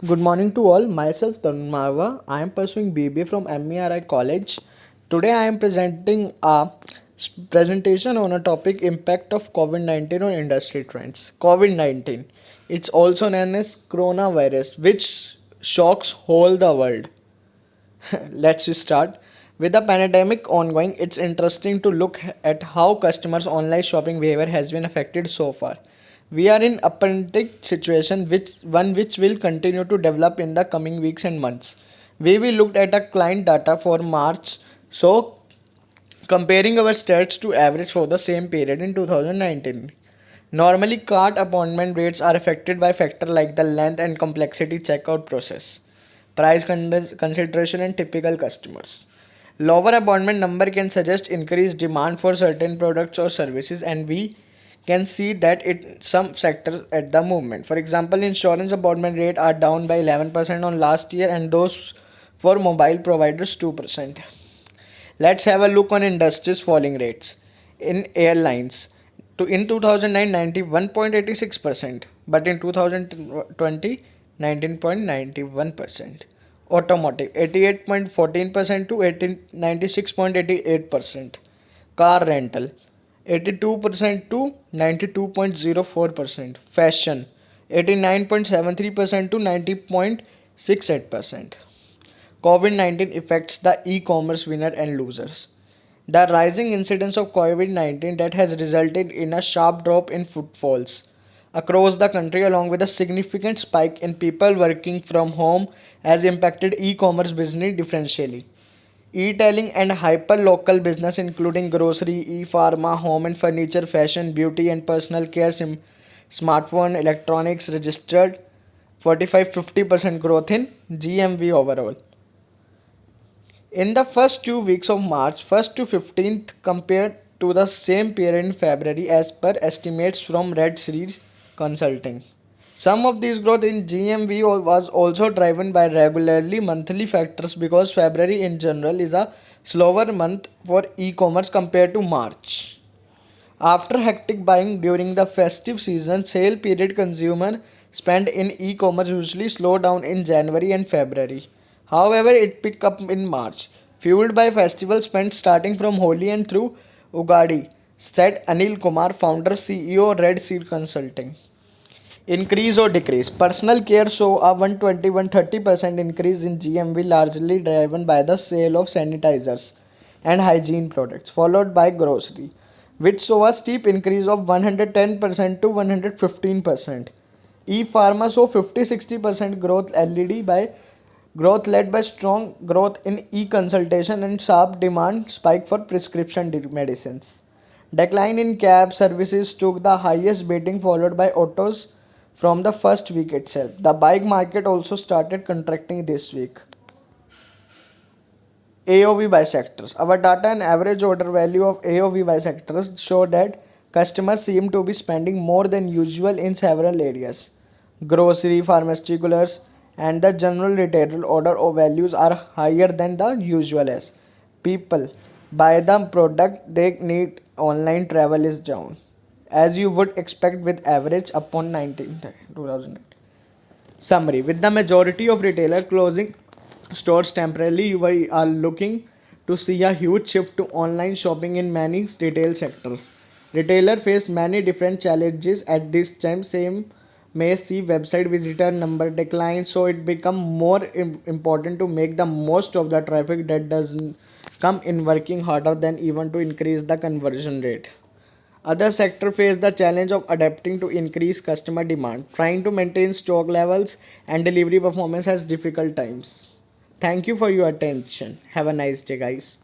Good morning to all. Myself Tarun Marwa. I am pursuing BBA from MERI College. Today I am presenting a presentation on a topic impact of COVID-19 on industry trends. COVID-19. It's also known as coronavirus, which shocks whole the world. Let's start. With the pandemic ongoing, it's interesting to look at how customers' online shopping behavior has been affected so far. We are in unpredictable situation which will continue to develop in the coming weeks and months. We will look at the client data for March, so comparing our stats to average for the same period in 2019. Normally, cart appointment rates are affected by factors like the length and complexity checkout process, price consideration, and typical customers. Lower appointment number can suggest increased demand for certain products or services, and we can see that in some sectors at the moment. For example, insurance appointment rate are down by 11% on last year, and those for mobile providers 2%. Let's have a look on industries falling rates. In airlines, in 2009 91.86%, but in 2020 19.91%. Automotive 88.14% to 96.88%. Car rental 82% to 92.04%. Fashion 89.73% to 90.68%. COVID 19 affects the e commerce winner and losers. The rising incidence of COVID 19 that has resulted in a sharp drop in footfalls across the country, along with a significant spike in people working from home, has impacted e commerce business differentially. E-tailing and hyper-local business including grocery, e-pharma, home and furniture, fashion, beauty and personal care, smartphone, electronics registered 45-50% growth in GMV overall. In the first 2 weeks of March, 1st to 15th, compared to the same period in February, as per estimates from Red Sea Consulting. Some of this growth in GMV was also driven by regularly monthly factors because February in general is a slower month for e-commerce compared to March. After hectic buying during the festive season, sale period consumer spend in e-commerce usually slow down in January and February. However, it picked up in March, fueled by festival spend starting from Holi and through Ugadi, said Anil Kumar, founder CEO Red Seal Consulting. Increase or decrease. Personal care saw a 120-130% increase in GMV, largely driven by the sale of sanitizers and hygiene products, followed by grocery, which saw a steep increase of 110% to 115%. E-pharma saw 50-60% growth growth led by strong growth in e-consultation and sharp demand spike for prescription medicines. Decline in cab services took the highest beating, followed by autos from the first week itself. The bike market also started contracting this week. AOV by sectors. Our data and average order value of AOV by sectors show that customers seem to be spending more than usual in several areas. Grocery, pharmaceuticals, and the general retail order values are higher than the usual as people buy the product they need. Online travel is down, as you would expect with average upon 2019. Summary. With the majority of retailers closing stores temporarily, you are looking to see a huge shift to online shopping in many retail sectors. Retailers face many different challenges at this time. Same may see website visitor number decline, so it become more important to make the most of the traffic that doesn't come in, working harder than even to increase the conversion rate. Other sectors face the challenge of adapting to increased customer demand, trying to maintain stock levels and delivery performance has difficult times. Thank you for your attention. Have a nice day, guys.